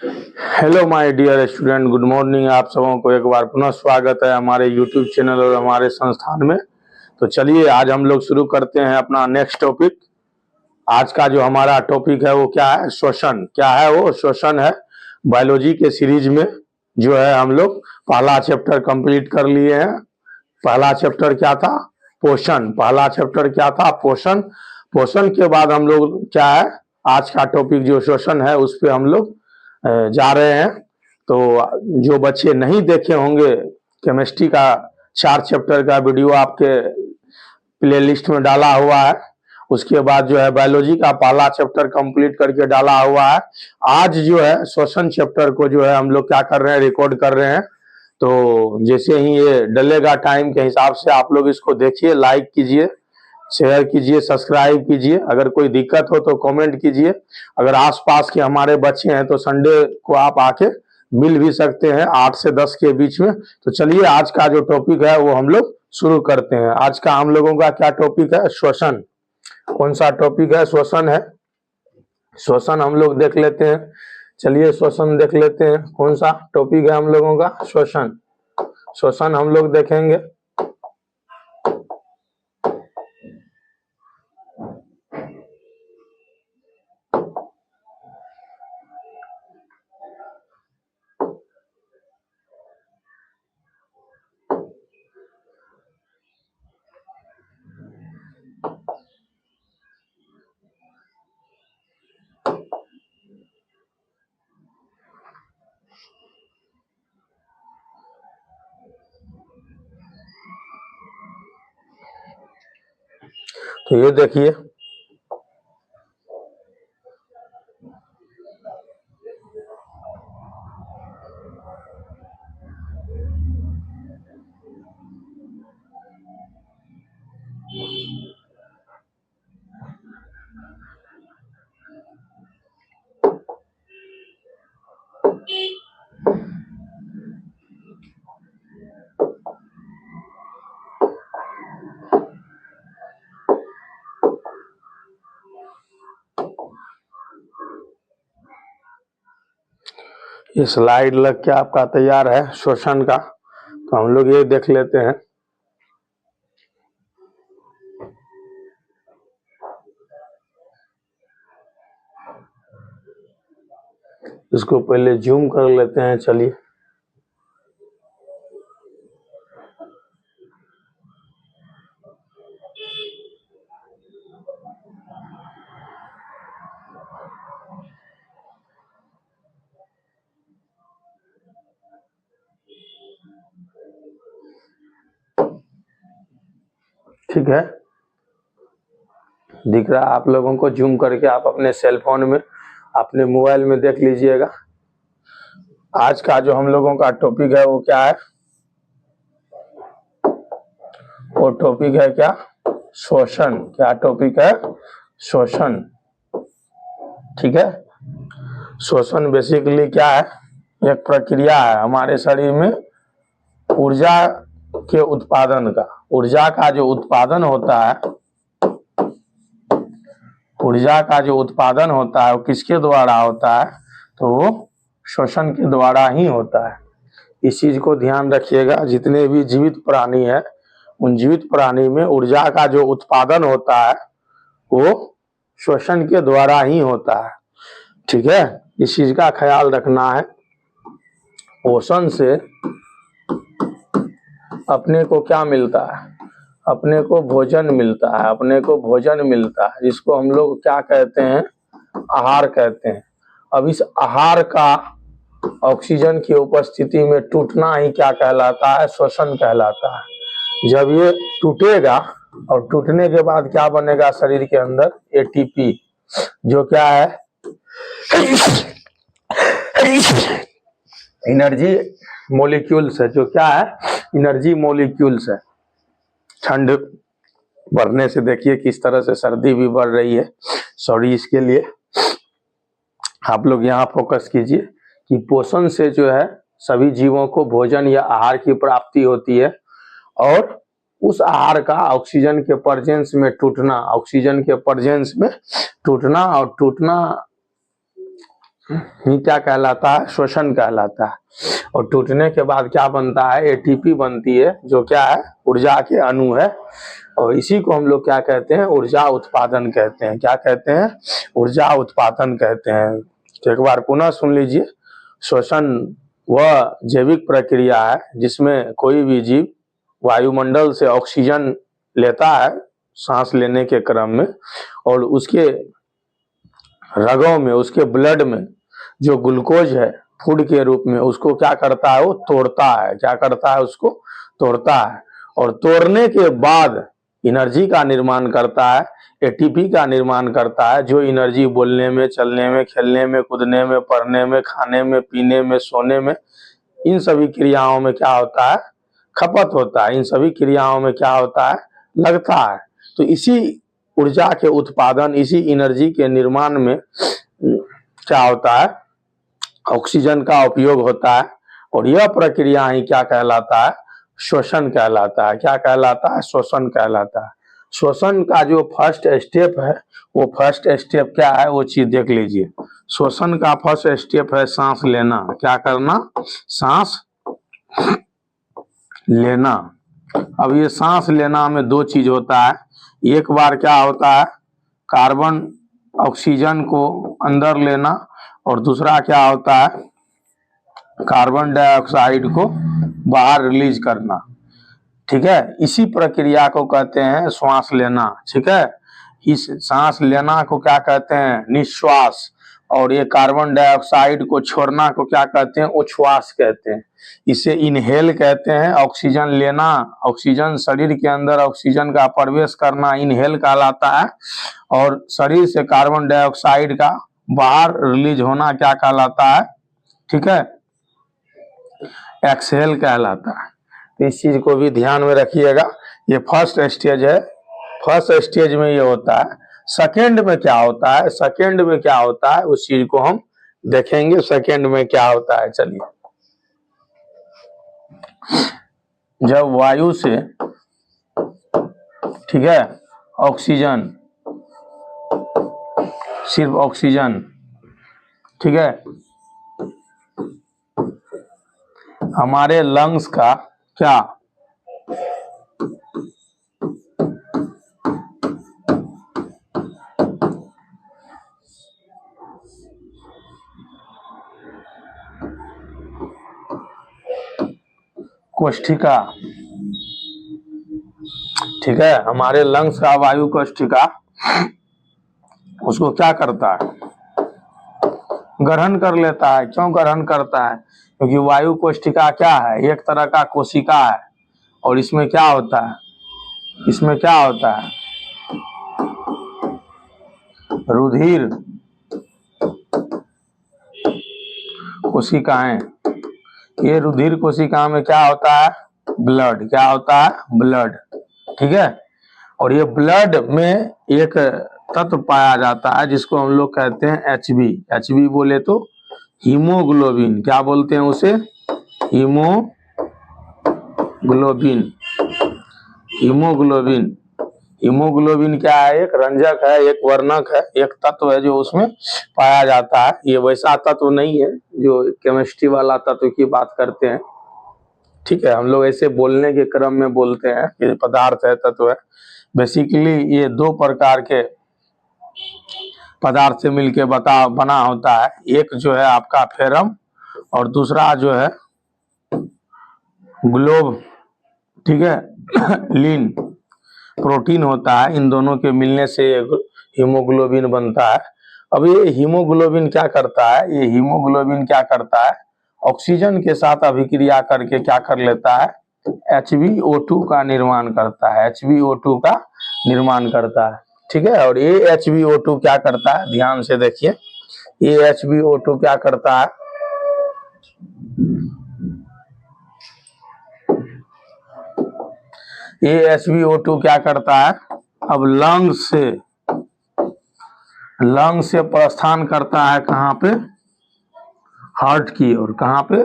Hello my dear student, good morning. आप सबों को एक बार पुनः स्वागत है हमारे यूट्यूब चैनल और हमारे संस्थान में। तो चलिए आज हम लोग शुरू करते हैं अपना नेक्स्ट टॉपिक। आज का जो हमारा टॉपिक है वो क्या है? श्वसन। क्या है वो? श्वसन है। बायोलॉजी के सीरीज में जो है हम लोग पहला चैप्टर कंप्लीट कर लिए हैं। पहला चैप्टर क्या था? पोषण। पहला चैप्टर क्या था? पोषण। पोषण के बाद हम लोग क्या है, आज का टॉपिक जो श्वसन है उस पे हम लोग जा रहे हैं। तो जो बच्चे नहीं देखे होंगे, केमिस्ट्री का 4 चैप्टर का वीडियो आपके प्लेलिस्ट में डाला हुआ है। उसके बाद जो है बायोलॉजी का पहला चैप्टर कंप्लीट करके डाला हुआ है। आज जो है श्वसन चैप्टर को जो है हम लोग क्या कर रहे हैं, रिकॉर्ड कर रहे हैं। तो जैसे ही ये डलेगा टाइम के हिसाब से आप लोग इसको देखिए, लाइक कीजिए, शेयर कीजिए, सब्सक्राइब कीजिए। अगर कोई दिक्कत हो तो कमेंट कीजिए। अगर आसपास के हमारे बच्चे हैं तो संडे को आप आके मिल भी सकते हैं 8 से 10 के बीच में। तो चलिए आज का जो टॉपिक है वो हम लोग शुरू करते हैं। आज का हम लोगों का क्या टॉपिक है? श्वसन। कौन सा टॉपिक है? श्वसन है। श्वसन हम लोग देख लेते हैं। चलिए श्वसन देख लेते हैं। कौन सा टॉपिक है हम लोगों का? श्वसन। श्वसन हम लोग देखेंगे। तो ये देखिए, ये स्लाइड लग के आपका तैयार है श्वसन का। तो हम लोग ये देख लेते हैं। इसको पहले जूम कर लेते हैं। चलिए, ठीक है, दिख रहा है आप लोगों को? जूम करके आप अपने सेल फोन में, अपने मोबाइल में देख लीजिएगा। आज का जो हम लोगों का टॉपिक है वो क्या है? वो टॉपिक है क्या? श्वसन। क्या टॉपिक है? श्वसन। ठीक है। श्वसन बेसिकली क्या है? एक प्रक्रिया है हमारे शरीर में ऊर्जा के उत्पादन का। ऊर्जा का जो उत्पादन होता है, ऊर्जा का जो उत्पादन होता है वो किसके द्वारा होता है? तो वो श्वसन के द्वारा ही होता है। इस चीज को ध्यान रखिएगा। जितने भी जीवित प्राणी है, उन जीवित प्राणी में ऊर्जा का जो उत्पादन होता है वो श्वसन के द्वारा ही होता है। ठीक है, इस चीज का ख्याल रखना है। पोषण से अपने को क्या मिलता है? अपने को भोजन मिलता है। अपने को भोजन मिलता है जिसको हम लोग क्या कहते हैं? आहार कहते हैं। अब इस आहार का ऑक्सीजन की उपस्थिति में टूटना ही क्या कहलाता है? श्वसन कहलाता है। जब ये टूटेगा और टूटने के बाद क्या बनेगा शरीर के अंदर? एटीपी, जो क्या है? एनर्जी मॉलिक्यूल्स है। जो क्या है? एनर्जी मॉलिक्यूल्स है। ठंड बढ़ने से देखिए किस तरह से सर्दी भी बढ़ रही है। सॉरी इसके लिए। आप लोग यहाँ फोकस कीजिए कि पोषण से जो है सभी जीवों को भोजन या आहार की प्राप्ति होती है, और उस आहार का ऑक्सीजन के प्रेजेंस में टूटना, ऑक्सीजन के प्रेजेंस में टूटना, और टूटना ये क्या कहलाता है? श्वसन कहलाता है। और टूटने के बाद क्या बनता है? एटीपी बनती है, जो क्या है? ऊर्जा के अणु है। और इसी को हम लोग क्या कहते हैं? ऊर्जा उत्पादन कहते हैं। क्या कहते हैं? ऊर्जा उत्पादन कहते हैं। तो एक बार पुनः सुन लीजिए। श्वसन वह जैविक प्रक्रिया है जिसमें कोई भी जीव वायुमंडल से ऑक्सीजन लेता है सांस लेने के क्रम में, और उसके रगों में, उसके ब्लड में जो ग्लूकोज है फूड के रूप में, उसको क्या करता है? वो तोड़ता है। क्या करता है? उसको तोड़ता है। और तोड़ने के बाद एनर्जी का निर्माण करता है, एटीपी का निर्माण करता है, जो एनर्जी बोलने में, चलने में, खेलने में, कूदने में, पढ़ने में, खाने में, पीने में, सोने में, इन सभी क्रियाओं में क्या होता है? खपत होता है। इन सभी क्रियाओं में क्या होता है? लगता है। तो इसी ऊर्जा के उत्पादन, इसी एनर्जी के निर्माण में क्या होता है? ऑक्सीजन का उपयोग होता है। और यह प्रक्रिया ही क्या कहलाता है? श्वसन कहलाता है। क्या कहलाता है? श्वसन कहलाता है। श्वसन का जो फर्स्ट स्टेप है, वो फर्स्ट स्टेप क्या है? वो चीज देख लीजिए। श्वसन का फर्स्ट स्टेप है सांस लेना। क्या करना? सांस लेना। अब ये सांस लेना में दो चीज होता है। एक बार क्या होता है? कार्बन ऑक्सीजन को अंदर लेना, और दूसरा क्या होता है? कार्बन डाइऑक्साइड को बाहर रिलीज करना। ठीक है, इसी प्रक्रिया को कहते हैं श्वास लेना। ठीक है, इस सांस लेना को क्या कहते हैं? निश्वास। और ये कार्बन डाइऑक्साइड को छोड़ना को क्या कहते हैं? उच्छ्वास कहते हैं। इसे इनहेल कहते हैं। ऑक्सीजन लेना, ऑक्सीजन शरीर के अंदर ऑक्सीजन का प्रवेश करना इनहेल कहलाता है। और शरीर से कार्बन डाइऑक्साइड का बाहर रिलीज होना क्या कहलाता है? ठीक है, एक्सहेल कहलाता है। तो इस चीज को भी ध्यान में रखिएगा। ये फर्स्ट स्टेज है। फर्स्ट स्टेज में ये होता है। सेकेंड में क्या होता है? सेकेंड में क्या होता है उस चीज को हम देखेंगे। सेकेंड में क्या होता है, चलिए। जब वायु से, ठीक है, ऑक्सीजन, सिर्फ ऑक्सीजन, ठीक है, हमारे लंग्स का क्या कोशिका, ठीक है, हमारे लंग्स का वायु कोशिका उसको क्या करता है? ग्रहण कर लेता है। क्यों ग्रहण करता है? क्योंकि वायु कोशिका क्या है? एक तरह का कोशिका है। और इसमें क्या होता है? इसमें क्या होता है? रुधिर कोशिकाएं। ये रुधिर कोशिका में क्या होता है? ब्लड। क्या होता है? ब्लड। ठीक है, और ये ब्लड में एक तत्व पाया जाता है जिसको हम लोग कहते हैं एचबी। एचबी बोले तो हीमोग्लोबिन। क्या बोलते हैं उसे? हीमोग्लोबिन। हीमोग्लोबिन। हीमोग्लोबिन क्या है? एक रंजक है, एक वर्णक है, एक तत्व है जो उसमें पाया जाता है। ये वैसा तत्व नहीं है जो केमिस्ट्री वाला तत्व की बात करते हैं। ठीक है, हम लोग ऐसे बोलने के क्रम में बोलते हैं कि पदार्थ है, तत्व है। बेसिकली ये दो प्रकार के पदार्थ से मिलके बना होता है। एक जो है आपका फेरम, और दूसरा जो है ग्लोब। ठीक है, लीन प्रोटीन होता है। इन दोनों के मिलने से हीमोग्लोबिन बनता है। अब ये हीमोग्लोबिन क्या करता है? ये हीमोग्लोबिन क्या करता है? ऑक्सीजन के साथ अभिक्रिया करके क्या कर लेता है? HbO2 का निर्माण करता है। HbO2 का निर्माण करता है। ठीक है, और ये HbO2 क्या करता है? ध्यान से देखिए, ये HbO2 क्या करता है? ये HbO2 क्या करता है? अब लंग से प्रस्थान करता है कहाँ पे? हार्ट की ओर। कहाँ पे?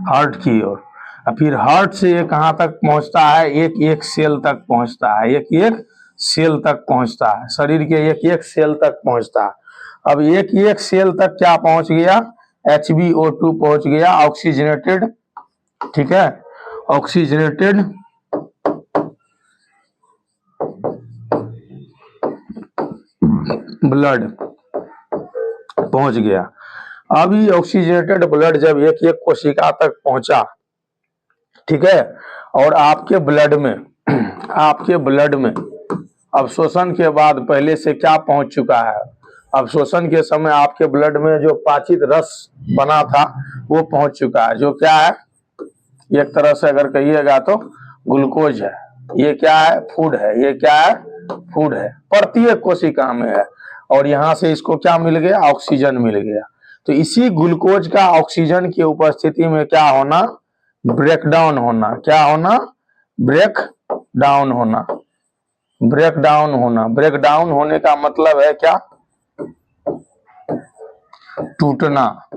हार्ट की ओर। और फिर हार्ट से ये कहाँ तक पहुंचता है? एक एक सेल तक पहुंचता है। एक एक सेल तक पहुंचता है, शरीर के एक एक सेल तक पहुंचता है। अब एक एक सेल तक क्या पहुंच गया, HbO2 पहुंच गया, ऑक्सीजनेटेड, ठीक है, ऑक्सीजनेटेड ब्लड पहुंच गया। अब ये ऑक्सीजनेटेड ब्लड जब एक एक कोशिका तक पहुंचा, ठीक है, और आपके ब्लड में आपके ब्लड में अवशोषण के बाद पहले से क्या पहुंच चुका है, अवशोषण के समय आपके ब्लड में जो पाचित रस बना था वो पहुंच चुका है, जो क्या है, एक तरह से अगर कहिएगा तो ग्लूकोज है। ये क्या है, फूड है। ये क्या है, फूड है, प्रत्येक कोशिका में है। और यहां से इसको क्या मिल गया, ऑक्सीजन मिल गया। तो इसी ग्लूकोज का ऑक्सीजन की उपस्थिति में क्या होना, ब्रेकडाउन होना। क्या होना, ब्रेक डाउन होना। ब्रेक डाउन होना, ब्रेक डाउन होने का मतलब है क्या, टूटना।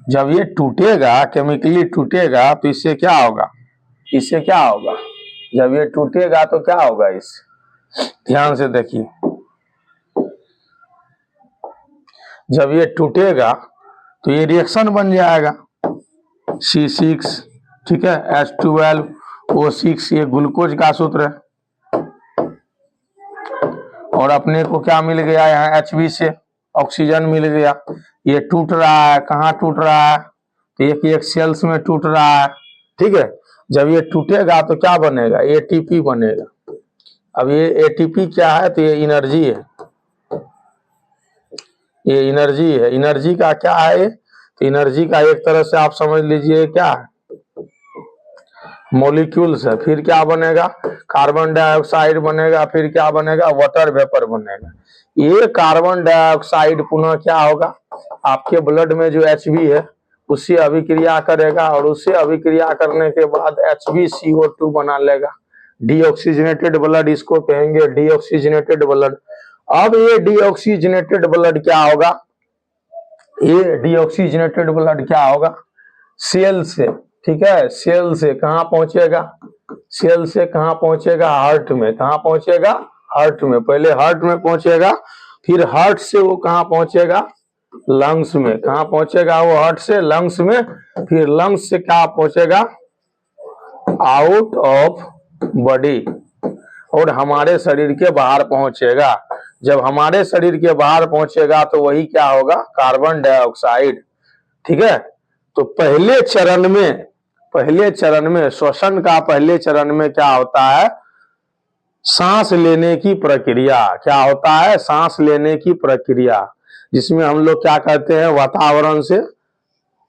जब ये टूटेगा, केमिकली टूटेगा, तो इससे क्या होगा, इससे क्या होगा, जब ये टूटेगा तो क्या होगा, इससे ध्यान से देखिए, जब ये टूटेगा तो ये रिएक्शन बन जाएगा, C6, ठीक है, H12O6, ये ग्लूकोज का सूत्र है। और अपने को क्या मिल गया, यहाँ Hb से ऑक्सीजन मिल गया। ये टूट रहा है, कहाँ टूट रहा है, तो एक एक सेल्स में टूट रहा है, ठीक है। जब ये टूटेगा तो क्या बनेगा, ATP बनेगा। अब ये ATP क्या है, तो ये एनर्जी है, ये एनर्जी है। एनर्जी का क्या है, तो एनर्जी का एक तरह से आप समझ लीजिए क्या है, मॉलिक्यूल्स है। फिर क्या बनेगा, कार्बन डाइऑक्साइड बनेगा, फिर क्या बनेगा, वाटर वेपर बनेगा। ये कार्बन डाइऑक्साइड पुनः क्या होगा, आपके ब्लड में जो Hb है उससे अभिक्रिया करेगा, और उससे अभिक्रिया करने के बाद HbCO2 बना लेगा। डीऑक्सीजनेटेड ब्लड इसको कहेंगे, डीऑक्सीजनेटेड ब्लड। अब ये डीऑक्सीजनेटेड ब्लड क्या होगा, ये डीऑक्सीजनेटेड ब्लड क्या होगा, सेल से, ठीक है, सेल से कहाँ पहुंचेगा, सेल से कहाँ पहुंचेगा, हार्ट में। कहाँ पहुंचेगा, हार्ट में। पहले हार्ट में पहुंचेगा, फिर हार्ट से वो कहाँ पहुंचेगा, लंग्स में। कहाँ पहुंचेगा वो, हार्ट से लंग्स में। फिर लंग्स से क्या पहुंचेगा, आउट ऑफ बॉडी, और हमारे शरीर के बाहर पहुंचेगा। जब हमारे शरीर के बाहर पहुंचेगा तो वही क्या होगा, कार्बन डाइऑक्साइड, ठीक है। तो पहले चरण में श्वसन का पहले चरण में क्या होता है, सांस लेने की प्रक्रिया। क्या होता है, सांस लेने की प्रक्रिया, जिसमें हम लोग क्या करते हैं, वातावरण से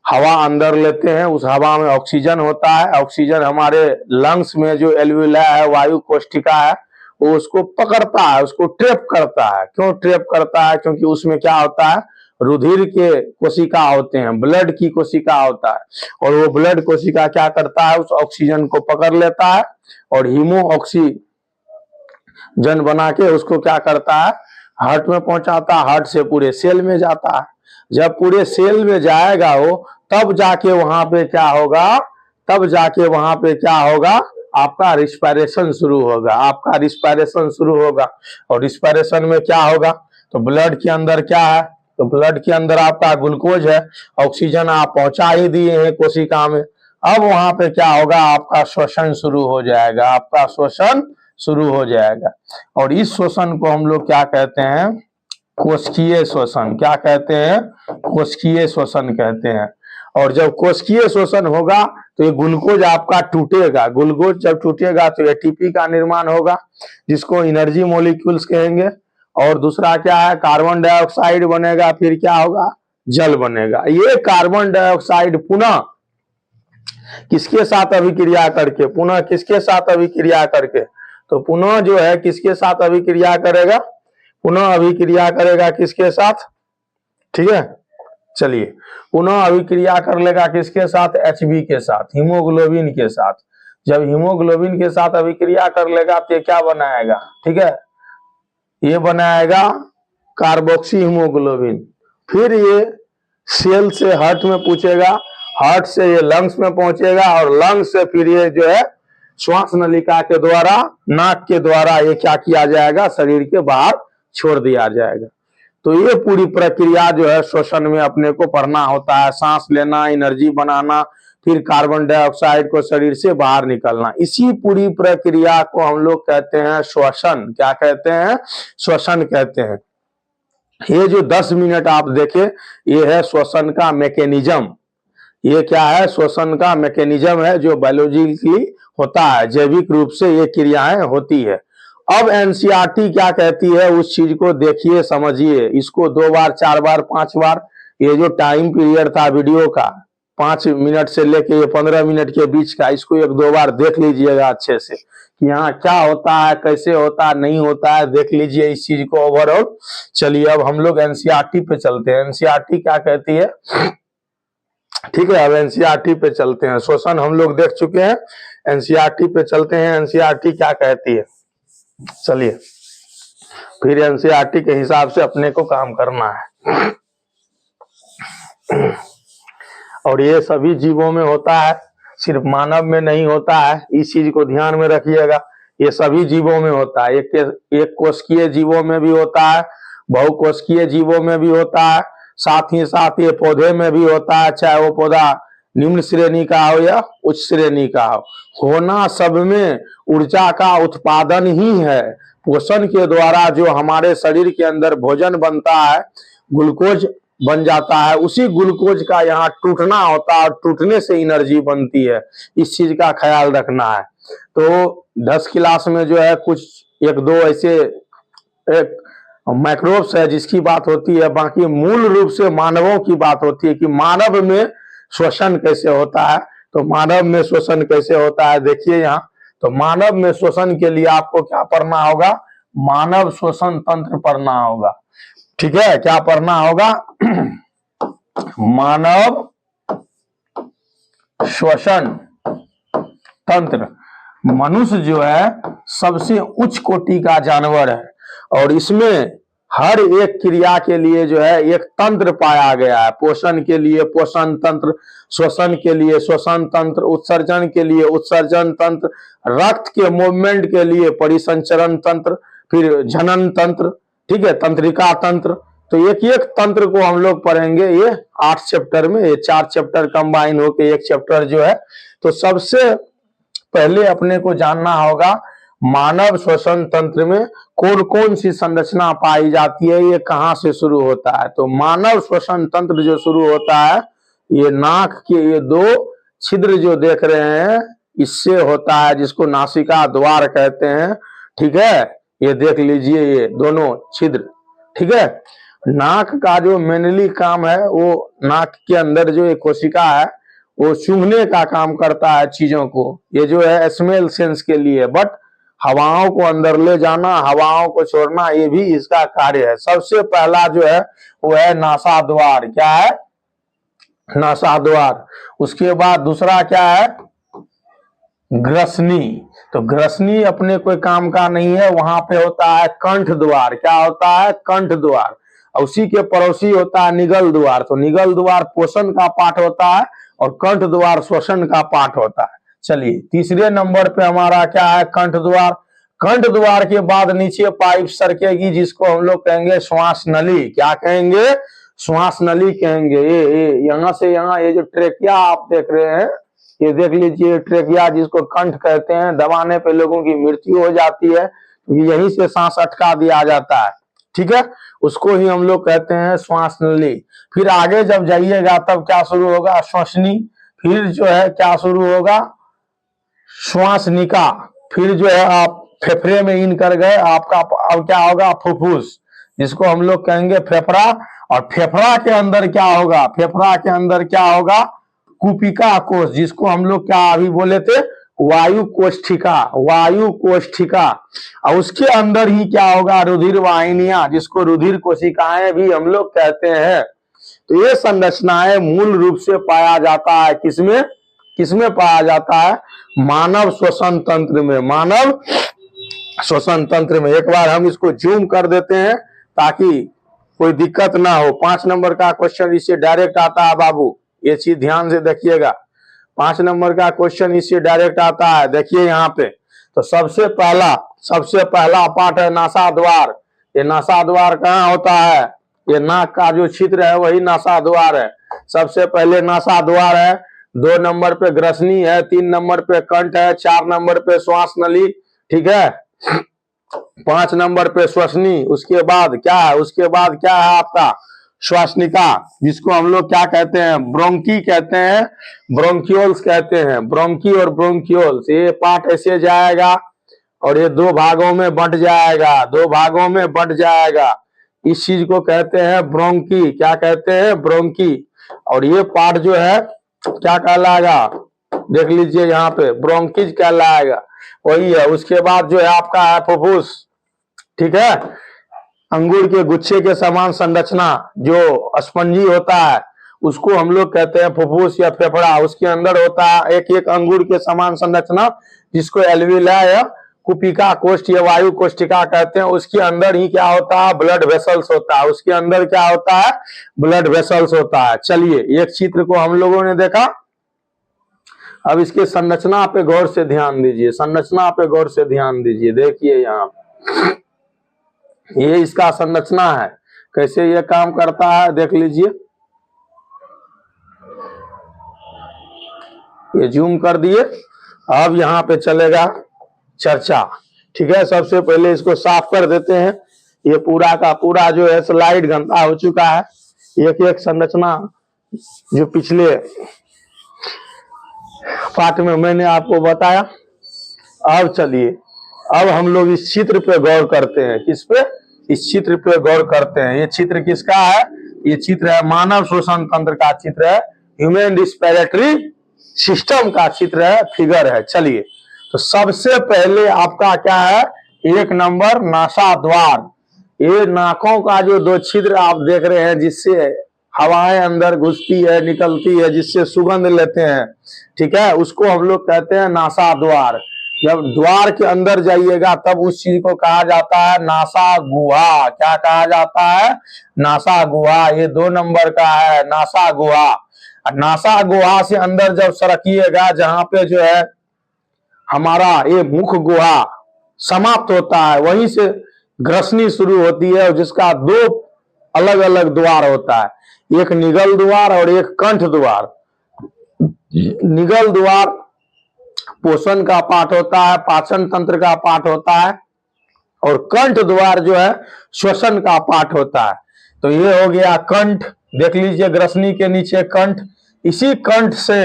हवा अंदर लेते हैं, उस हवा में ऑक्सीजन होता है। ऑक्सीजन हमारे लंग्स में जो एल्वियोला है, वायु कोष्ठिका है, वो उसको पकड़ता है, उसको ट्रैप करता है। क्यों ट्रैप करता है, क्योंकि उसमें क्या होता है, रुधिर के कोशिका होते हैं, ब्लड की कोशिका होता है, और वो ब्लड कोशिका क्या करता है, उस ऑक्सीजन को पकड़ लेता है और हीमो ऑक्सीजन बना के उसको क्या करता है, हार्ट में पहुंचाता है, हार्ट से पूरे सेल में जाता है। जब पूरे सेल में जाएगा वो, तब जाके वहां पे क्या होगा, तब जाके वहां पे क्या होगा, आपका रिस्पायरेशन शुरू होगा, आपका रिस्पायरेशन शुरू होगा। और रिस्पायरेशन में क्या होगा, तो ब्लड के अंदर क्या है, तो ब्लड के अंदर आपका ग्लूकोज है, ऑक्सीजन आप पहुंचा ही दिए हैं कोशिका में। अब वहां पे क्या होगा, आपका श्वसन शुरू हो जाएगा, आपका श्वसन शुरू हो जाएगा। और इस श्वसन को हम लोग क्या कहते हैं, कोशिकीय श्वसन। क्या कहते हैं, कोशिकीय श्वसन कहते हैं। और जब कोशिकीय श्वसन होगा तो ये ग्लूकोज आपका टूटेगा। ग्लूकोज जब टूटेगा तो एटीपी का निर्माण होगा, जिसको एनर्जी मॉलिक्यूल्स कहेंगे। और दूसरा क्या है, कार्बन डाइऑक्साइड बनेगा, फिर क्या होगा, जल बनेगा। ये कार्बन डाइऑक्साइड पुनः किसके साथ अभिक्रिया करके, पुनः किसके साथ अभिक्रिया करके, तो पुनः जो है किसके साथ अभिक्रिया करेगा, पुनः अभिक्रिया करेगा किसके साथ, ठीक है। चलिए, पुनः अभिक्रिया कर लेगा किसके साथ, Hb के साथ, हीमोग्लोबिन के साथ। जब हीमोग्लोबिन के साथ अभिक्रिया कर लेगा तो ये क्या बनाएगा, ठीक है, ये बनाएगा कार्बोक्सी हीमोग्लोबिन। फिर ये सेल से हार्ट में पूछेगा, हार्ट से ये लंग्स में पहुंचेगा, और लंग्स से फिर ये जो है श्वास नलिका के द्वारा, नाक के द्वारा ये क्या किया जाएगा, शरीर के बाहर छोड़ दिया जाएगा। तो ये पूरी प्रक्रिया जो है श्वसन में अपने को पढ़ना होता है। सांस लेना, एनर्जी बनाना, फिर कार्बन डाइऑक्साइड को शरीर से बाहर निकलना, इसी पूरी प्रक्रिया को हम लोग कहते हैं श्वसन। क्या कहते हैं, श्वसन कहते हैं। ये जो 10 मिनट आप देखे, ये है श्वसन का मैकेनिज्म। ये क्या है, श्वसन का मैकेनिज्म है जो बायोलॉजिकली होता है, जैविक रूप से ये क्रियाएं होती है। अब एनसीईआरटी क्या कहती है, उस चीज को देखिए, समझिए, इसको 2 बार 4 बार 5 बार, ये जो टाइम पीरियड था वीडियो का 5 मिनट से लेके 15 मिनट के बीच का, इसको 1-2 बार देख लीजिएगा अच्छे से कि यहाँ क्या होता है, कैसे होता है, नहीं होता है, देख लीजिए इस चीज को ओवरऑल। चलिए अब हम लोग एनसीईआरटी पे चलते हैं। एनसीईआरटी क्या कहती है, ठीक है, अब एनसीईआरटी पे चलते हैं। श्वसन हम लोग देख चुके हैं, एनसीईआरटी पे चलते हैं। एनसीईआरटी क्या कहती है, चलिए फिर एनसीईआरटी के हिसाब से अपने को काम करना है। और ये सभी जीवों में होता है, सिर्फ मानव में नहीं होता है, इस चीज को ध्यान में रखिएगा। ये सभी जीवों में होता है, एक कोशिकीय जीवों में भी होता है, बहुकोशिकीय जीवों में भी होता है, साथ ही साथ ये पौधे में भी होता है, चाहे वो पौधा निम्न श्रेणी का हो या उच्च श्रेणी का हो। होना सब में ऊर्जा का उत्पादन ही है। पोषण के द्वारा जो हमारे शरीर के अंदर भोजन बनता है, ग्लूकोज बन जाता है, उसी ग्लूकोज का यहाँ टूटना होता है और टूटने से एनर्जी बनती है। इस चीज का ख्याल रखना है। तो 10 क्लास में जो है कुछ 1-2 ऐसे एक माइक्रोब्स है जिसकी बात होती है, बाकी मूल रूप से मानवों की बात होती है कि मानव में श्वसन कैसे होता है। तो मानव में श्वसन कैसे होता है देखिए यहाँ। तो मानव में श्वसन के लिए आपको क्या पढ़ना होगा, मानव श्वसन तंत्र पढ़ना होगा। ठीक है, क्या पढ़ना होगा, मानव श्वसन तंत्र। मनुष्य जो है सबसे उच्च कोटि का जानवर है और इसमें हर एक क्रिया के लिए जो है एक तंत्र पाया गया है। पोषण के लिए पोषण तंत्र, श्वसन के लिए श्वसन तंत्र, उत्सर्जन के लिए उत्सर्जन तंत्र, रक्त के मूवमेंट के लिए परिसंचरण तंत्र, फिर जनन तंत्र, ठीक है, तंत्रिका तंत्र। तो एक एक तंत्र को हम लोग पढ़ेंगे ये 8 चैप्टर में, ये 4 चैप्टर कंबाइन होके एक चैप्टर जो है। तो सबसे पहले अपने को जानना होगा मानव श्वसन तंत्र में कौन कौन सी संरचना पाई जाती है, ये कहाँ से शुरू होता है। तो मानव श्वसन तंत्र जो शुरू होता है, ये नाक के ये 2 छिद्र जो देख रहे हैं इससे होता है, जिसको नासिका द्वार कहते हैं। ठीक है, ये देख लीजिए ये दोनों छिद्र। ठीक है, नाक का जो मेनली काम है वो नाक के अंदर जो एक कोशिका है वो सूंघने का काम करता है चीजों को। ये जो है स्मेल सेंस के लिए, बट हवाओं को अंदर ले जाना, हवाओं को छोड़ना, ये भी इसका कार्य है। सबसे पहला जो है वो है नासा द्वार। क्या है, नासा द्वार। उसके बाद दूसरा क्या है, ग्रसनी। तो ग्रसनी अपने कोई काम का नहीं है, वहां पे होता है कंठ द्वार। क्या होता है, कंठ द्वार। उसी के पड़ोसी होता है निगल द्वार। तो निगल द्वार पोषण का पार्ट होता है और कंठ द्वार श्वसन का पार्ट होता है। चलिए तीसरे नंबर पे हमारा क्या है, कंठ द्वार। कंठ द्वार के बाद नीचे पाइप सरकेगी जिसको हम लोग कहेंगे श्वास नली। क्या कहेंगे, श्वास नली कहेंगे। ये यहाँ से यहाँ ये जो ट्रेकिया आप देख रहे हैं, ये देख लीजिए ट्रेकिया जिसको कंठ कहते हैं। दबाने पे लोगों की मृत्यु हो जाती है क्योंकि यहीं से सांस अटका दिया जाता है। ठीक है, उसको ही हम लोग कहते हैं श्वास नली। फिर आगे जब जाइएगा तब क्या शुरू होगा, श्वसनी। फिर जो है क्या शुरू होगा, श्वासनिका। फिर जो है आप फेफड़े में इन कर गए, आपका अब क्या होगा, फुफ्फुस, जिसको हम लोग कहेंगे फेफड़ा। और फेफड़ा के अंदर क्या होगा, फेफड़ा के अंदर क्या होगा, कुपिका कोष, जिसको हम लोग क्या अभी बोले थे, वायु कोष्ठिका। वायु कोष्ठिका। और उसके अंदर ही क्या होगा, रुधिर वाहिनियां, जिसको रुधिर कोशिकाएं भी हम लोग कहते हैं। तो ये संरचनाएं मूल रूप से पाया जाता है किसमें, किसमें पाया जाता है, मानव श्वसन तंत्र में। मानव श्वसन तंत्र में। एक बार हम इसको जूम कर देते हैं ताकि कोई दिक्कत ना हो। 5 नंबर का क्वेश्चन इससे डायरेक्ट आता है बाबू, ये चीज ध्यान से देखिएगा। 5 नंबर का क्वेश्चन इससे डायरेक्ट आता है। देखिए यहाँ पे तो सबसे पहला पार्ट है नासा द्वार। ये नासा द्वार कहाँ होता है? ये नाक का जो छिद्र है वही नासा द्वार है। सबसे पहले नासा द्वार है, 2 नंबर पे ग्रसनी है, 3 नंबर पे कंठ है, 4 नंबर पे श्वास नली, ठीक है, 5 नंबर पे श्वसनी। उसके बाद क्या है? उसके बाद क्या है आपका? श्वासनिका, जिसको हम लोग क्या कहते हैं? ब्रोंकी कहते हैं, ब्रोंकियोल्स कहते हैं। ब्रोंकी और ब्रोंकियोल्स, ये पार्ट ऐसे जाएगा और ये 2 भागों में बंट जाएगा, 2 भागों में बंट जाएगा। इस चीज को कहते हैं ब्रोंकी। क्या कहते हैं? ब्रोंकी। और ये पार्ट जो है क्या कहलाएगा? देख लीजिए यहाँ पे ब्रोंकीज कहलाएगा, वही है। उसके बाद जो है आपका है फुफ्फुस, ठीक है, अंगूर के गुच्छे के समान संरचना जो स्पंजी होता है उसको हम लोग कहते हैं फुफ्फुस या फेफड़ा। उसके अंदर होता है एक एक अंगूर के समान संरचना, जिसको एल्विला या कुपिका कोष्ठ या वायु कोष्ठिका कहते हैं। उसके अंदर ही क्या होता है? ब्लड वेसल्स होता है। उसके अंदर क्या होता है? ब्लड वेसल्स होता है। चलिए, एक चित्र को हम लोगों ने देखा, अब इसके संरचना पे गौर से ध्यान दीजिए, संरचना पे गौर से ध्यान दीजिए। देखिए यहाँ ये इसका संरचना है, कैसे ये काम करता है देख लीजिए। ये जूम कर दिए। अब यहाँ पे चलेगा चर्चा, ठीक है। सबसे पहले इसको साफ कर देते हैं। ये पूरा का पूरा जो है स्लाइड गंदा हो चुका है। एक एक संरचना जो पिछले पाठ में मैंने आपको बताया। अब चलिए, अब हम लोग इस चित्र पे गौर करते हैं। किस पे? इस चित्र पे गौर करते हैं। ये चित्र किसका है? ये चित्र है मानव श्वसन तंत्र का चित्र है, ह्यूमन रिस्पिरेटरी सिस्टम का चित्र है, फिगर है। चलिए, तो सबसे पहले आपका क्या है? 1 नंबर नासा द्वार। ये नाकों का जो 2 छिद्र आप देख रहे हैं, जिससे हवाएं अंदर घुसती है निकलती है, जिससे सुगंध लेते हैं, ठीक है, उसको हम लोग कहते हैं नासा द्वार। जब द्वार के अंदर जाइएगा तब उस चीज को कहा जाता है नासा गुहा। क्या कहा जाता है? नासा गुहा। ये 2 नंबर का है नासा गुहा। नासा गुहा से अंदर जब सरकिएगा, जहां पे जो है हमारा ये मुख गुहा समाप्त होता है, वहीं से ग्रसनी शुरू होती है, जिसका 2 अलग अलग द्वार होता है, एक निगल द्वार और एक कंठ द्वार। निगल द्वार पोषण का पार्ट होता है, पाचन तंत्र का पार्ट होता है, और कंठ द्वार जो है श्वसन का पार्ट होता है। तो ये हो गया कंठ। देख लीजिए ग्रसनी के नीचे कंठ, इसी कंठ से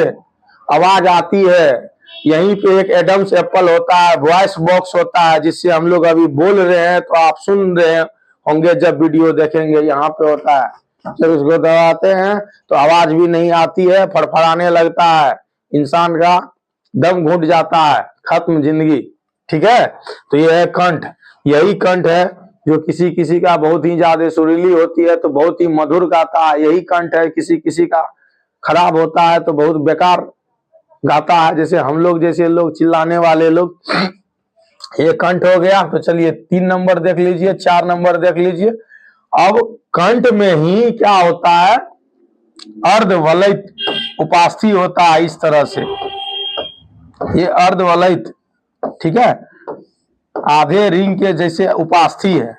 आवाज आती है। यहीं पे एक एडम्स एप्पल होता है, वॉइस बॉक्स होता है, जिससे हम लोग अभी बोल रहे हैं तो आप सुन रहे होंगे, जब वीडियो देखेंगे यहाँ पे होता है। जब उसको दबाते हैं तो आवाज भी नहीं आती है, फड़फड़ाने लगता है, इंसान का दम घुट जाता है, खत्म जिंदगी, ठीक है। तो ये है कंठ। यही कंठ है जो किसी किसी का बहुत ही ज्यादा सुरीली होती है तो बहुत ही मधुर गाता है। यही कंठ है किसी किसी का खराब होता है तो बहुत बेकार गाता है, जैसे हम लोग जैसे लोग चिल्लाने वाले लोग। ये कंठ हो गया। तो चलिए 3 नंबर देख लीजिए, 4 नंबर देख लीजिए। अब कंठ में ही क्या होता है? अर्धवलयित उपास्थि होता है, इस तरह से। ये अर्धवलयित, ठीक है, आधे रिंग के जैसे उपास्थि है,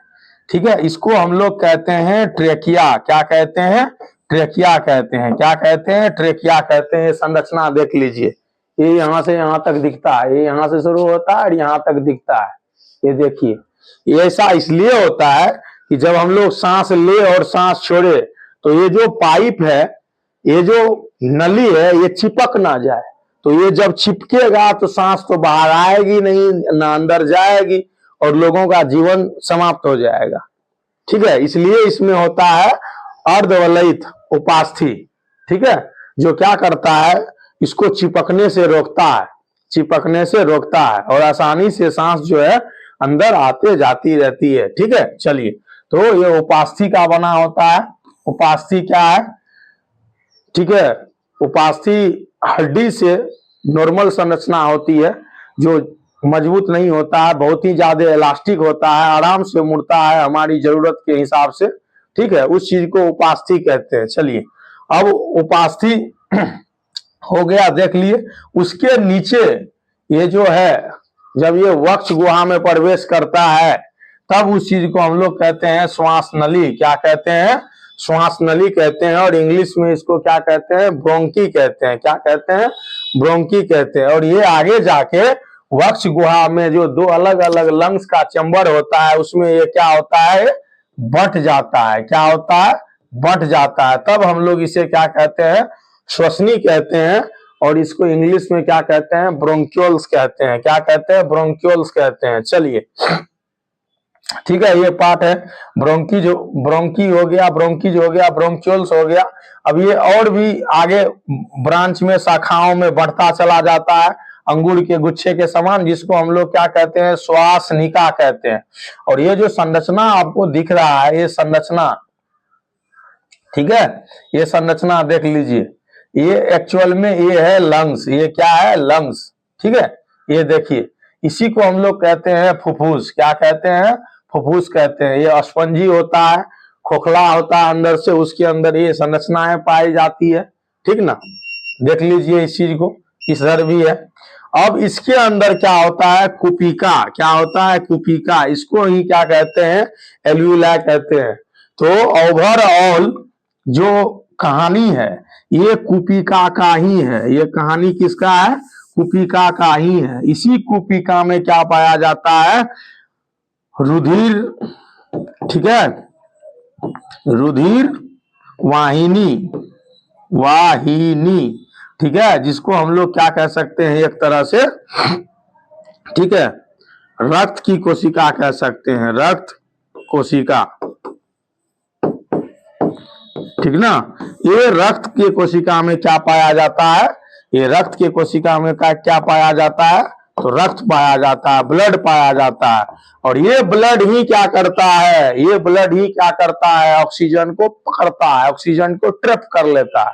ठीक है। इसको हम लोग कहते हैं ट्रेकिया। क्या कहते हैं? ट्रेकिया कहते हैं। क्या कहते हैं? ट्रेकिया कहते हैं। संरचना देख लीजिए, ये यहाँ से यहाँ तक दिखता है, ये यहाँ से शुरू होता है और यहाँ तक दिखता है। ये देखिए, ये ऐसा इसलिए होता है कि जब हम लोग सांस ले और सांस छोड़े तो ये जो पाइप है, ये जो नली है, ये चिपक ना जाए। तो ये जब चिपकेगा तो सांस तो बाहर आएगी नहीं, ना अंदर जाएगी, और लोगों का जीवन समाप्त हो जाएगा, ठीक है। इसलिए इसमें होता है अर्धवलयित उपास्थि, ठीक है, जो क्या करता है? इसको चिपकने से रोकता है, चिपकने से रोकता है, और आसानी से सांस जो है अंदर आते जाती रहती है, ठीक है। चलिए, तो ये उपास्थि का बना होता है। उपास्थि क्या है? ठीक है, उपास्थि हड्डी से नॉर्मल संरचना होती है, जो मजबूत नहीं होता है, बहुत ही ज्यादा इलास्टिक होता है, आराम से मुड़ता है हमारी जरूरत के हिसाब से, ठीक है। उस चीज को उपास्थि कहते हैं। चलिए, अब उपास्थि हो गया, देख लिए। उसके नीचे ये जो है, जब ये वक्ष गुहा में प्रवेश करता है तब उस चीज को हम लोग कहते हैं श्वास नली। क्या कहते हैं? श्वास नली कहते हैं। और इंग्लिश में इसको क्या कहते हैं? ब्रोंकी कहते हैं। क्या कहते हैं? ब्रोंकी कहते हैं। और ये आगे जाके वक्ष गुहा में जो दो अलग अलग लंग्स का चैम्बर होता है, उसमें ये क्या होता है? बंट जाता है। क्या होता है? बंट जाता है। तब हम लोग इसे क्या कहते हैं? श्वसनी कहते हैं। और इसको इंग्लिश में क्या कहते हैं? ब्रोंक्यूल्स कहते हैं। क्या कहते हैं? ब्रोंक्यूल्स कहते हैं। चलिए, ठीक है, ये पार्ट है। ब्रोंकी हो गया, ब्रोंकीज हो गया, ब्रोंक्यूल्स हो गया। अब ये और भी आगे ब्रांच में, शाखाओं में बढ़ता चला जाता है, अंगूर के गुच्छे के समान, जिसको हम लोग क्या कहते हैं? श्वासनिका कहते हैं। और ये जो संरचना आपको दिख रहा है, ये संरचना, ठीक है, ये संरचना देख लीजिए। ये एक्चुअल में ये है लंग्स। ये क्या है? लंग्स। ठीक है, ये देखिए, इसी को हम लोग कहते हैं फुफ्फुस। क्या कहते हैं? फुफ्फुस कहते हैं। ये स्पंजी होता है, खोखला होता है अंदर से, उसके अंदर ये संरचनाएं पाई जाती है। ठीक ना, देख लीजिए इस चीज को, इधर भी है। अब इसके अंदर क्या होता है? कुपिका। क्या होता है? कुपिका। इसको ही क्या कहते हैं? एल्वियोला कहते हैं। तो ओवरऑल जो कहानी है ये कुपिका का ही है। ये कहानी किसका है? कुपिका का ही है। इसी कुपिका में क्या पाया जाता है? रुधिर। ठीक है, रुधिर वाहिनी, वाहिनी, ठीक है, जिसको हम लोग क्या कह सकते हैं? एक तरह से, ठीक है, रक्त की कोशिका कह सकते हैं। रक्त कोशिका, ठीक ना। ये रक्त के कोशिका में क्या पाया जाता है? ये रक्त के कोशिका में क्या पाया जाता है? तो रक्त पाया जाता है, ब्लड पाया जाता है। और ये ब्लड ही क्या करता है? ये ब्लड ही क्या करता है? ऑक्सीजन को पकड़ता है, ऑक्सीजन को ट्रैप कर लेता है।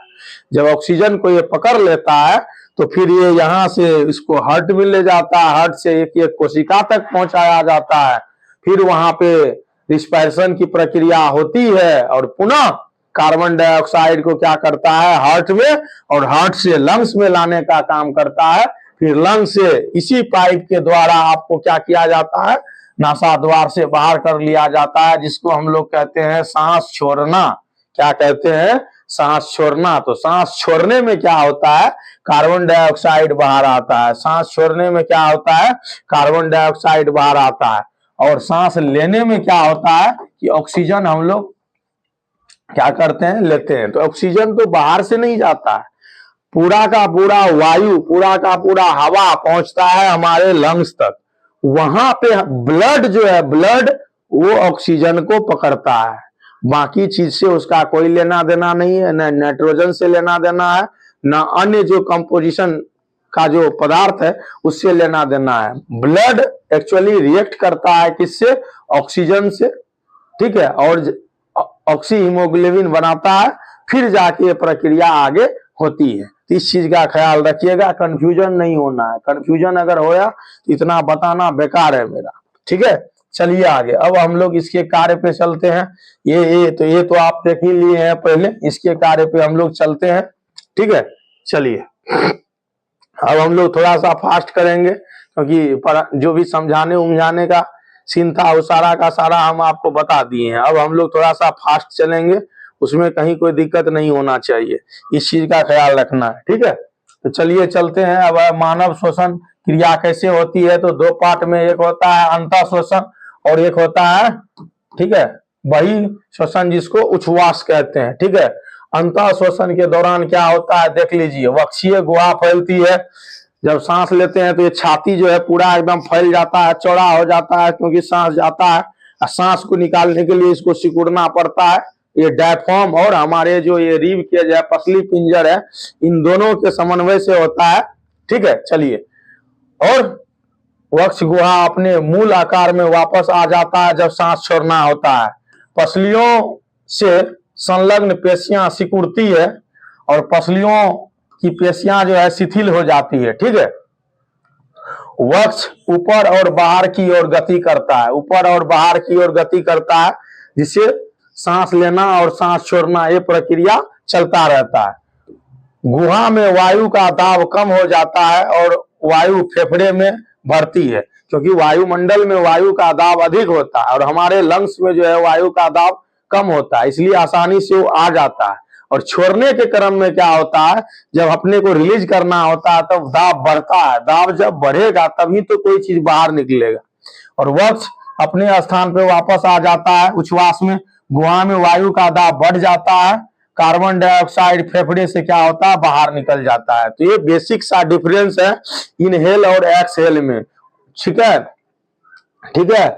जब ऑक्सीजन को ये पकड़ लेता है तो फिर ये यहाँ से इसको हार्ट में ले जाता है, हार्ट से एक एक कोशिका तक पहुंचाया जाता है। फिर वहां पे रिस्पायरेशन की प्रक्रिया होती है और पुनः कार्बन डाइऑक्साइड को क्या करता है? हार्ट में, और हार्ट से लंग्स में लाने का काम करता है। फिर लंग्स से इसी पाइप के द्वारा आपको क्या किया जाता है? नासा द्वार से बाहर कर लिया जाता है, जिसको हम लोग कहते हैं सांस छोड़ना। क्या कहते हैं? सांस छोड़ना। तो सांस छोड़ने में क्या होता है? कार्बन डाइऑक्साइड बाहर आता है। सांस छोड़ने में क्या होता है? कार्बन डाइऑक्साइड बाहर आता है। और सांस लेने में क्या होता है कि ऑक्सीजन हम लोग क्या करते हैं? लेते हैं। तो ऑक्सीजन तो बाहर से नहीं जाता है, पूरा का पूरा वायु, पूरा का पूरा हवा पहुंचता है हमारे लंग्स तक। वहां पे ब्लड जो है, ब्लड वो ऑक्सीजन को पकड़ता है। बाकी चीज से उसका कोई लेना देना नहीं है, न नाइट्रोजन से लेना देना है, न अन्य जो कंपोजिशन का जो पदार्थ है उससे लेना देना है। ब्लड एक्चुअली रिएक्ट करता है किससे? ऑक्सीजन से। ठीक है, और ऑक्सी हीमोग्लोबिन बनाता है, फिर जाके ये प्रक्रिया आगे होती है। तो इस चीज का ख्याल रखिएगा, कंफ्यूजन नहीं होना है। कंफ्यूजन अगर होया तो इतना बताना बेकार है मेरा। ठीक है, चलिए आगे। अब हम लोग इसके कार्य पे चलते हैं। ये तो आप देख ही लिए हैं पहले, इसके कार्य पे हम लोग चलते हैं। ठीक है, चलिए। अब हम लोग थोड़ा सा फास्ट करेंगे, क्योंकि जो भी समझाने उमझाने का सीन था वो सारा का सारा हम आपको बता दिए हैं। अब हम लोग थोड़ा सा फास्ट चलेंगे, उसमें कहीं कोई दिक्कत नहीं होना चाहिए, इस चीज का ख्याल रखना है। ठीक है, तो चलिए चलते हैं। अब मानव श्वसन क्रिया कैसे होती है? तो दो पार्ट में, एक होता है अंतः श्वसन और एक होता है, ठीक है, वही श्वसन जिसको उच्छ्वास कहते हैं। ठीक है, अंतः श्वसन के दौरान क्या होता है? देख लीजिए, वक्षीय गुहा फैलती है। जब सांस लेते हैं तो ये छाती जो है पूरा एकदम फैल जाता है, चौड़ा हो जाता है, क्योंकि सांस जाता है। सांस को निकालने के लिए इसको सिकुड़ना पड़ता है। ये डायफ्राम और हमारे जो ये रीढ़ के जो है पसली पिंजर है, इन दोनों के समन्वय से होता है। ठीक है, चलिए। और वक्ष गुहा अपने मूल आकार में वापस आ जाता है जब सांस छोड़ना होता है। पसलियों से संलग्न पेशियां सिकुड़ती है और पसलियों की पेशियां जो है शिथिल हो जाती है। ठीक है, वक्ष ऊपर और बाहर की ओर गति करता है, ऊपर और बाहर की ओर गति करता है, जिससे सांस लेना और सांस छोड़ना ये प्रक्रिया चलता रहता है। गुहा में वायु का दाब कम हो जाता है और वायु फेफड़े में भरती है, क्योंकि वायुमंडल में वायु का दाब अधिक होता है और हमारे लंग्स में जो है वायु का दाब कम होता है, इसलिए आसानी से वो आ जाता है। और छोड़ने के क्रम में क्या होता है, जब अपने को रिलीज करना होता है तब दाब बढ़ता है, दाब जब बढ़ेगा तभी तो कोई चीज बाहर निकलेगा और वक्ष अपने स्थान पे वापस आ जाता है उच्छ्वास में। गुहा में वायु का दाब बढ़ जाता है, कार्बन डाइऑक्साइड फेफड़े से क्या होता है, बाहर निकल जाता है। तो ये बेसिक सा डिफरेंस है इनहेल और एक्सहेल में। ठीक है, ठीक है,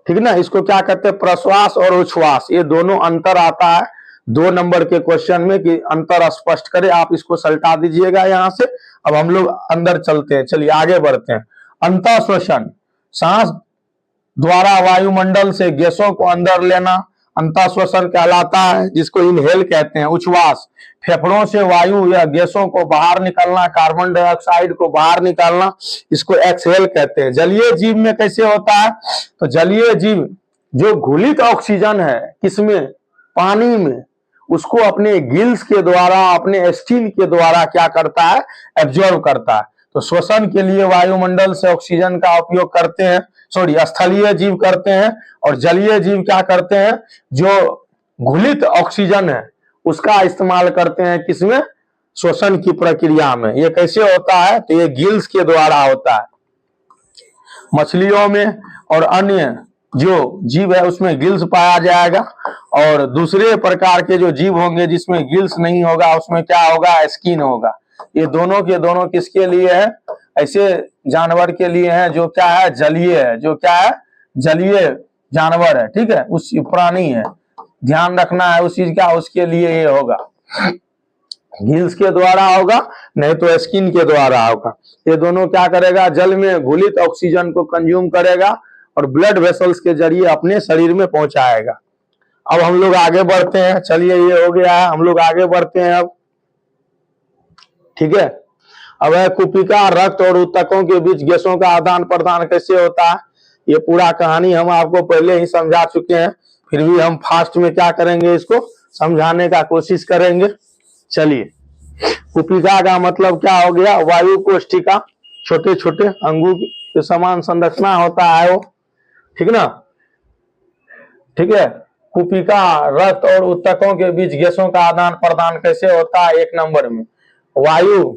ठीक ना। इसको क्या कहते हैं, प्रश्वास और उच्छ्वास, ये दोनों अंतर आता है 2 नंबर के क्वेश्चन में कि अंतर स्पष्ट करे। आप इसको सल्टा दीजिएगा यहां से। अब हम लोग अंदर चलते हैं, चलिए आगे बढ़ते हैं। अंतः श्वसन, सांस द्वारा वायुमंडल से गैसों को अंदर लेना अंतः श्वसन कहलाता है, जिसको इनहेल कहते हैं। उच्छ्वास, फेफड़ों से वायु या गैसों को बाहर निकालना, कार्बन डाइऑक्साइड को बाहर निकालना, इसको एक्सहेल कहते हैं। जलीय जीव में कैसे होता है, तो जलीय जीव जो घुलित ऑक्सीजन है किसमें, पानी में, उसको अपने गिल्स के द्वारा, अपने स्किन के द्वारा क्या करता है, एब्जॉर्ब करता है। तो श्वसन के लिए वायुमंडल से ऑक्सीजन का उपयोग करते हैं, सॉरी स्थलीय जीव करते हैं, और जलीय जीव क्या करते हैं, जो घुलित ऑक्सीजन है उसका इस्तेमाल करते हैं किसमें, श्वसन की प्रक्रिया में। ये कैसे होता है, तो ये गिल्स के द्वारा होता है। मछलियों में और अन्य जो जीव है उसमें गिल्स पाया जाएगा, और दूसरे प्रकार के जो जीव होंगे जिसमें गिल्स नहीं होगा उसमें क्या होगा, स्किन होगा। ये दोनों के दोनों किसके लिए है, ऐसे जानवर के लिए है जो क्या है, जलीय है, जो क्या है, जलीय जानवर है। ठीक है, उस प्राणी है, ध्यान रखना है उस चीज का, उसके लिए ये होगा, गिल्स के द्वारा होगा, नहीं तो स्किन के द्वारा होगा। ये दोनों क्या करेगा, जल में घुलित ऑक्सीजन को कंज्यूम करेगा और ब्लड वेसल्स के जरिए अपने शरीर में पहुंचाएगा। अब हम लोग आगे बढ़ते हैं, चलिए ये हो गया है, हम लोग आगे बढ़ते हैं अब। ठीक है, अब है कुपिका, रक्त और ऊतकों के बीच गैसों का आदान प्रदान कैसे होता है। ये पूरा कहानी हम आपको पहले ही समझा चुके हैं, फिर भी हम फास्ट में क्या करेंगे, इसको समझाने का कोशिश करेंगे। चलिए, कुपिका का मतलब क्या हो गया, वायु कोष्ठिका, छोटे छोटे अंगों के समान संरचना होता है वो, ठीक ना। ठीक है, कुपिका, रक्त और ऊतकों के बीच गैसों का आदान प्रदान कैसे होता है, 1 नंबर में वायु,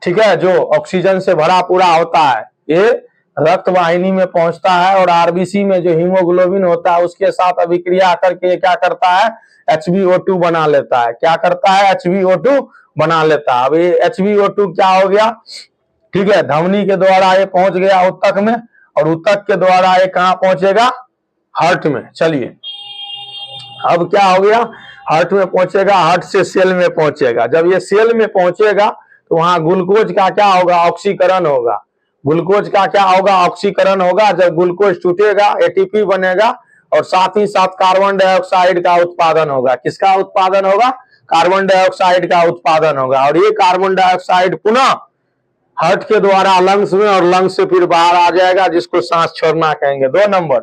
ठीक है, जो ऑक्सीजन से भरा पूरा होता है, ये रक्त वाहिनी में पहुंचता है और आरबीसी में जो हीमोग्लोबिन होता है उसके साथ अभिक्रिया करके क्या करता है, HbO2 बना लेता है। क्या करता है, HbO2 बना लेता है। अब ये HbO2 क्या हो गया, ठीक है, धमनी के द्वारा ये पहुंच गया ऊतक में, और ऊतक के द्वारा ये कहां पहुंचेगा, हार्ट में। चलिए, अब क्या हो गया, हार्ट में पहुंचेगा, हार्ट से सेल में पहुंचेगा। जब ये सेल में पहुंचेगा तो वहां ग्लूकोज का क्या होगा, ऑक्सीकरण होगा। ग्लूकोज का क्या होगा, ऑक्सीकरण होगा। जब ग्लूकोज टूटेगा एटीपी बनेगा, और साथ ही साथ कार्बन डाइऑक्साइड का उत्पादन होगा। किसका उत्पादन होगा, कार्बन डाइऑक्साइड का उत्पादन होगा। और ये कार्बन डाइऑक्साइड पुनः हार्ट के द्वारा लंग्स में, और लंग्स से फिर बाहर आ जाएगा, जिसको सांस छोड़ना कहेंगे। 2 नंबर,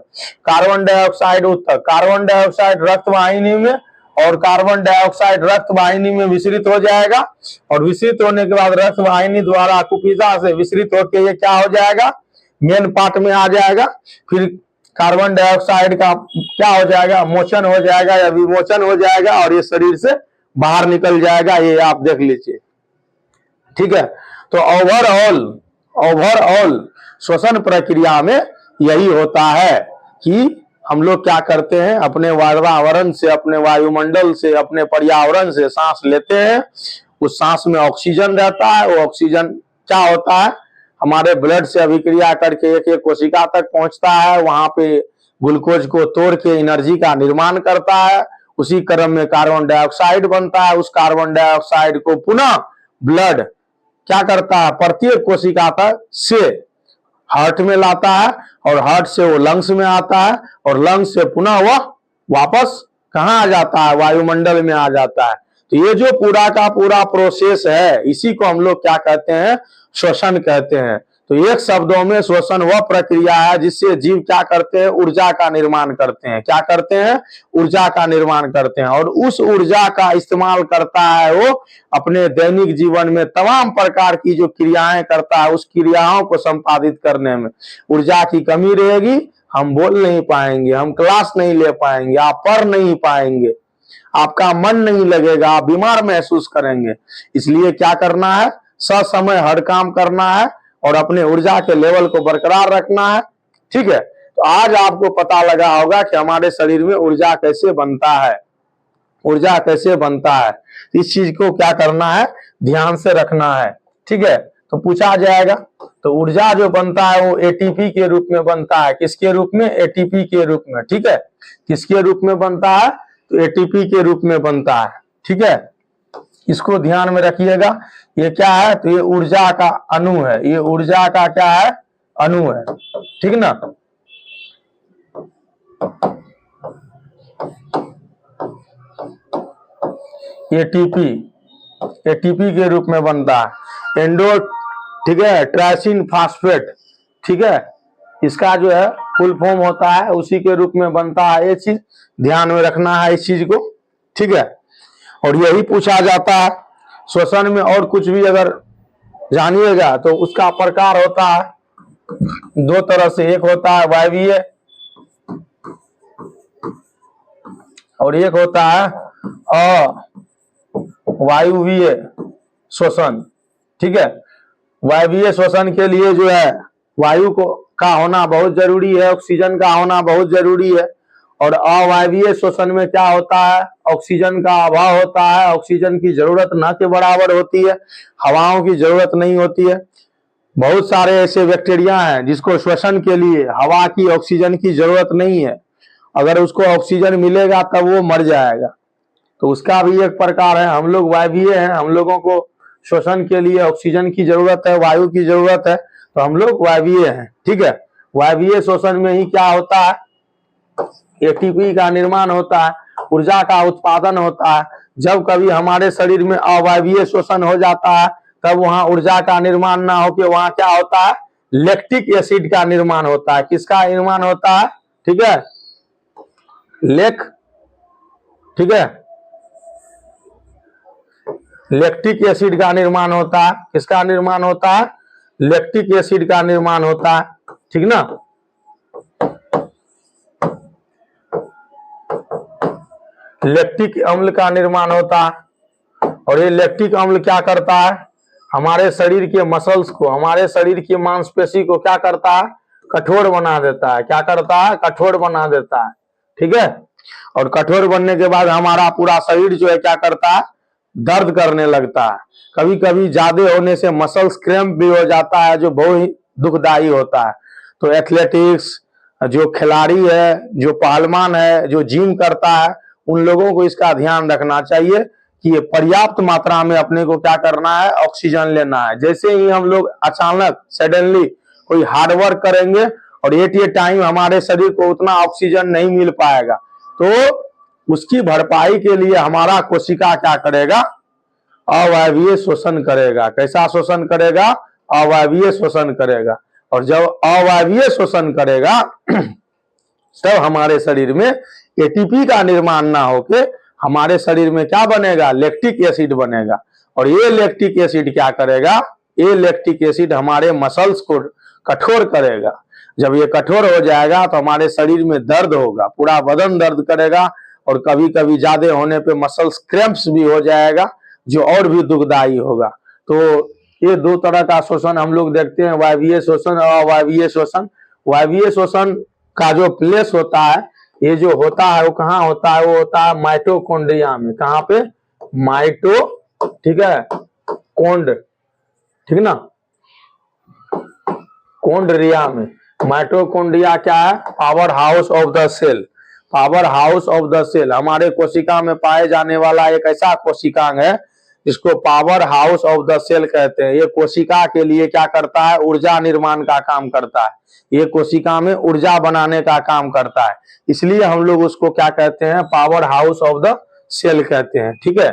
कार्बन डाइऑक्साइड ऊतक, कार्बन डाइऑक्साइड रक्त वाहिनी में, और कार्बन डाइऑक्साइड रक्त वाहिनी में विसरित हो जाएगा, और विसरित होने के बाद रक्त वाहिनी द्वारा कुपिका से विसरित होकर ये क्या हो जाएगा, मेन पार्ट में आ जाएगा। फिर कार्बन डाइऑक्साइड का क्या हो जाएगा, मोचन हो जाएगा या विमोचन हो जाएगा, और ये शरीर से बाहर निकल जाएगा। ये आप देख लीजिए, ठीक है। तो ओवरऑल श्वसन प्रक्रिया में यही होता है कि हम लोग क्या करते हैं, अपने वातावरण से, अपने वायुमंडल से, अपने पर्यावरण से सांस लेते हैं। उस सांस में ऑक्सीजन रहता है, वो ऑक्सीजन क्या होता है, हमारे ब्लड से अभिक्रिया करके एक एक कोशिका तक पहुंचता है, वहां पे ग्लूकोज को तोड़ के एनर्जी का निर्माण करता है। उसी क्रम में कार्बन डाइऑक्साइड बनता है, उस कार्बन डाइऑक्साइड को पुनः ब्लड क्या करता है, प्रत्येक कोशिका तक से हार्ट में लाता है, और हार्ट से वो लंग्स में आता है, और लंग्स से पुनः वह वापस कहाँ आ जाता है, वायुमंडल में आ जाता है। तो ये जो पूरा का पूरा प्रोसेस है, इसी को हम लोग क्या कहते हैं, श्वसन कहते हैं। तो एक शब्दों में श्वसन वह प्रक्रिया है जिससे जीव क्या करते हैं, ऊर्जा का निर्माण करते हैं। क्या करते हैं, ऊर्जा का निर्माण करते हैं, और उस ऊर्जा का इस्तेमाल करता है वो अपने दैनिक जीवन में तमाम प्रकार की जो क्रियाएं करता है, उस क्रियाओं को संपादित करने में। ऊर्जा की कमी रहेगी, हम बोल नहीं पाएंगे, हम क्लास नहीं ले पाएंगे, आप पढ़ नहीं पाएंगे, आपका मन नहीं लगेगा, आप बीमार महसूस करेंगे। इसलिए क्या करना है, ससमय हर काम करना है और अपने ऊर्जा के लेवल को बरकरार रखना है। ठीक है, तो आज आपको पता लगा होगा कि हमारे शरीर में ऊर्जा कैसे बनता है, ऊर्जा कैसे बनता है। इस चीज को क्या करना है, ध्यान से रखना है। ठीक है, तो पूछा जाएगा, तो ऊर्जा जो बनता है वो एटीपी के रूप में बनता है। किसके रूप में, एटीपी के रूप में। ठीक है, किसके रूप में बनता है, तो एटीपी के रूप में बनता है। ठीक है, इसको ध्यान में रखिएगा। ये क्या है, तो ये ऊर्जा का अणु है, ये ऊर्जा का क्या है, अणु है। ठीक ना, एटीपी, एटीपी के रूप में बनता है। एंडो, ठीक है, ट्राइसिन फास्फेट। ठीक है, इसका जो है फुल फॉर्म होता है, उसी के रूप में बनता है। ये चीज ध्यान में रखना है इस चीज को। ठीक है, और यही पूछा जाता है श्वसन में। और कुछ भी अगर जानिएगा तो उसका प्रकार होता है दो तरह से, एक होता है वायवीय और एक होता है अवायुवीय श्वसन। ठीक है, वायवीय श्वसन के लिए जो है वायु को का होना बहुत जरूरी है, ऑक्सीजन का होना बहुत जरूरी है। और अवायवीय श्वसन में क्या होता है, ऑक्सीजन का अभाव होता है, ऑक्सीजन की जरूरत न के बराबर होती है, हवाओं की जरूरत नहीं होती है। बहुत सारे ऐसे बैक्टीरिया हैं जिसको श्वसन के लिए हवा की, ऑक्सीजन की जरूरत नहीं है। अगर उसको ऑक्सीजन मिलेगा तब वो मर जाएगा, तो उसका भी एक प्रकार है। हम लोग वायवीय हैं, हम लोगों को श्वसन के लिए ऑक्सीजन की जरूरत है, वायु की जरूरत है, तो हम लोग वायवीय हैं। ठीक है, वायवीय श्वसन में ही क्या होता है, एटीपी का निर्माण होता है, ऊर्जा का उत्पादन होता है। जब कभी हमारे शरीर में अवायवीय श्वसन हो जाता है तब वहां ऊर्जा का निर्माण ना होकर वहां क्या होता है, लैक्टिक एसिड का निर्माण होता है। किसका निर्माण होता है, ठीक है, ठीक है, लैक्टिक एसिड का निर्माण होता है। किसका निर्माण होता है, लैक्टिक एसिड का निर्माण होता है। ठीक ना, लैक्टिक अम्ल का निर्माण होता है। और ये लैक्टिक अम्ल क्या करता है, हमारे शरीर के मसल्स को, हमारे शरीर की मांसपेशी को क्या करता है, कठोर बना देता है। क्या करता है, कठोर बना देता है। ठीक है, और कठोर बनने के बाद हमारा पूरा शरीर जो है क्या करता है, दर्द करने लगता है। कभी कभी ज्यादा होने से मसल्स क्रैम्प भी हो जाता है, जो बहुत ही दुखदायी होता है। तो एथलेटिक्स, जो खिलाड़ी है, जो पहलवान है, जो जिम करता है, उन लोगों को इसका ध्यान रखना चाहिए कि ये पर्याप्त मात्रा में अपने को क्या करना है, ऑक्सीजन लेना है। जैसे ही हम लोग अचानक सडनली कोई हार्ड वर्क करेंगे और एट ए टाइम हमारे शरीर को उतना ऑक्सीजन नहीं मिल पाएगा, तो उसकी भरपाई के लिए हमारा कोशिका क्या करेगा, अवायवीय श्वसन करेगा। कैसा श्वसन करेगा, अवायवीय श्वसन करेगा। और जब अवायवीय श्वसन करेगा तब हमारे शरीर में एटीपी का निर्माण ना होके हमारे शरीर में क्या बनेगा, लैक्टिक एसिड बनेगा। और ये लैक्टिक एसिड क्या करेगा, ये लैक्टिक एसिड हमारे मसल्स को कठोर करेगा। जब ये कठोर हो जाएगा तो हमारे शरीर में दर्द होगा, पूरा बदन दर्द करेगा, और कभी कभी ज्यादा होने पे मसल्स क्रैम्प्स भी हो जाएगा, जो और भी दुखदायी होगा। तो ये दो तरह का श्वसन हम लोग देखते हैं, वायवीय श्वसन और अवायवीय श्वसन। वायवीय श्वसन का जो प्लेस होता है, ये जो होता है वो कहाँ होता है, वो होता है माइटोकॉन्ड्रिया में। कहाँ पे, माइटो, ठीक है, कोंड, ठीक ना, कोंड्रिया में। माइटोकॉन्ड्रिया क्या है, power house of the cell. Power house of the cell हमारे कोशिका में पाए जाने वाला एक ऐसा कोशिकांग है जिसको power house of the cell कहते हैं। ये कोशिका के लिए क्या करता है, ऊर्जा निर्माण का काम करता है। ये कोशिका में ऊर्जा बनाने का काम करता है, इसलिए हम लोग उसको क्या कहते हैं, power house of the cell कहते हैं। ठीक है,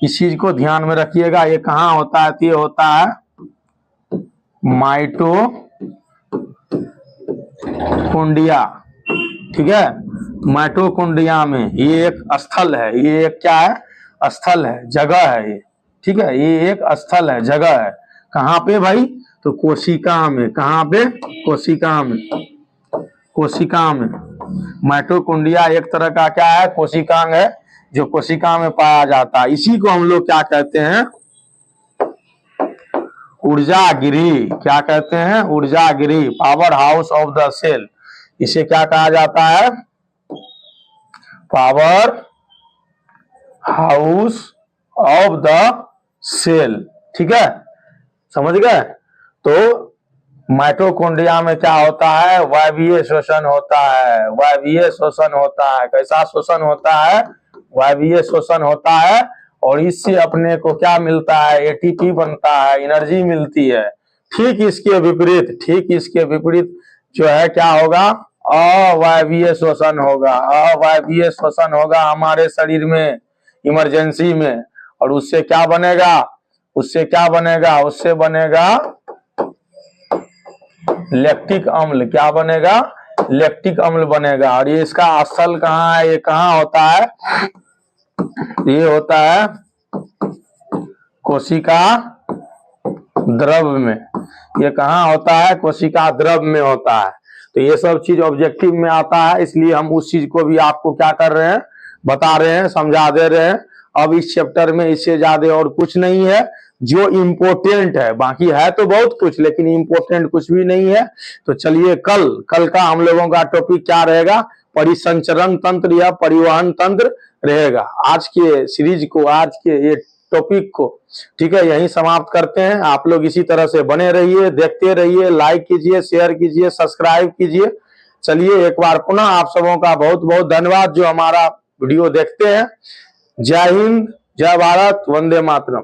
इस चीज को ध्यान में रखिएगा। ये कहाँ होता है, ये होता है माइटोकॉन्ड्रिया, ठीक है। माइटोकॉन्ड्रिया में ये एक स्थल है, ये एक क्या है, स्थल है, जगह है ये, ठीक है। ये एक स्थल है, जगह है। कहाँ पे भाई, तो कोशिका में। कहाँ पे, कोशिका में। कोशिका में माइटोकॉन्ड्रिया एक तरह का क्या है, कोशिकांग है, जो कोशिका में पाया जाता है। इसी को हम लोग क्या कहते हैं, ऊर्जागिरी। क्या कहते हैं, ऊर्जागिरी, power house of the cell. इसे क्या कहा जाता है, power house of the cell, ठीक है, समझ गए। तो माइटोकॉन्ड्रिया में क्या होता है, वायवीय शोषण होता है। वायवीय शोषण होता है, कैसा शोषण होता है, वायवीय शोषण होता है। और इससे अपने को क्या मिलता है, एटीपी बनता है, एनर्जी मिलती है। ठीक इसके विपरीत, ठीक इसके विपरीत जो है क्या होगा, अवायवीय शोषण होगा। अवायवीय शोषण होगा हमारे शरीर में इमरजेंसी में, और उससे क्या बनेगा, उससे क्या बनेगा, उससे बनेगा लैक्टिक अम्ल। क्या बनेगा, लैक्टिक अम्ल बनेगा। और ये इसका स्थल कहाँ है, ये कहाँ होता है, ये होता है कोशिका द्रव में। ये कहाँ होता है, कोशिका द्रव में होता है। तो ये सब चीज ऑब्जेक्टिव में आता है, इसलिए हम उस चीज को भी आपको क्या कर रहे हैं, बता रहे हैं, समझा दे रहे हैं। अब इस चैप्टर में इससे ज्यादा और कुछ नहीं है जो इम्पोर्टेंट है। बाकी है तो बहुत कुछ, लेकिन इम्पोर्टेंट कुछ भी नहीं है। तो चलिए कल का हम लोगों का टॉपिक क्या रहेगा, परिसंचरण तंत्र या परिवहन तंत्र रहेगा। आज के सीरीज को, आज के ये टॉपिक को, ठीक है, यही समाप्त करते हैं। आप लोग इसी तरह से बने रहिए, देखते रहिए, लाइक कीजिए, शेयर कीजिए, सब्सक्राइब कीजिए। चलिए एक बार पुनः आप सबों का बहुत बहुत धन्यवाद जो हमारा वीडियो देखते हैं। जय हिंद, जय भारत, वंदे मातरम।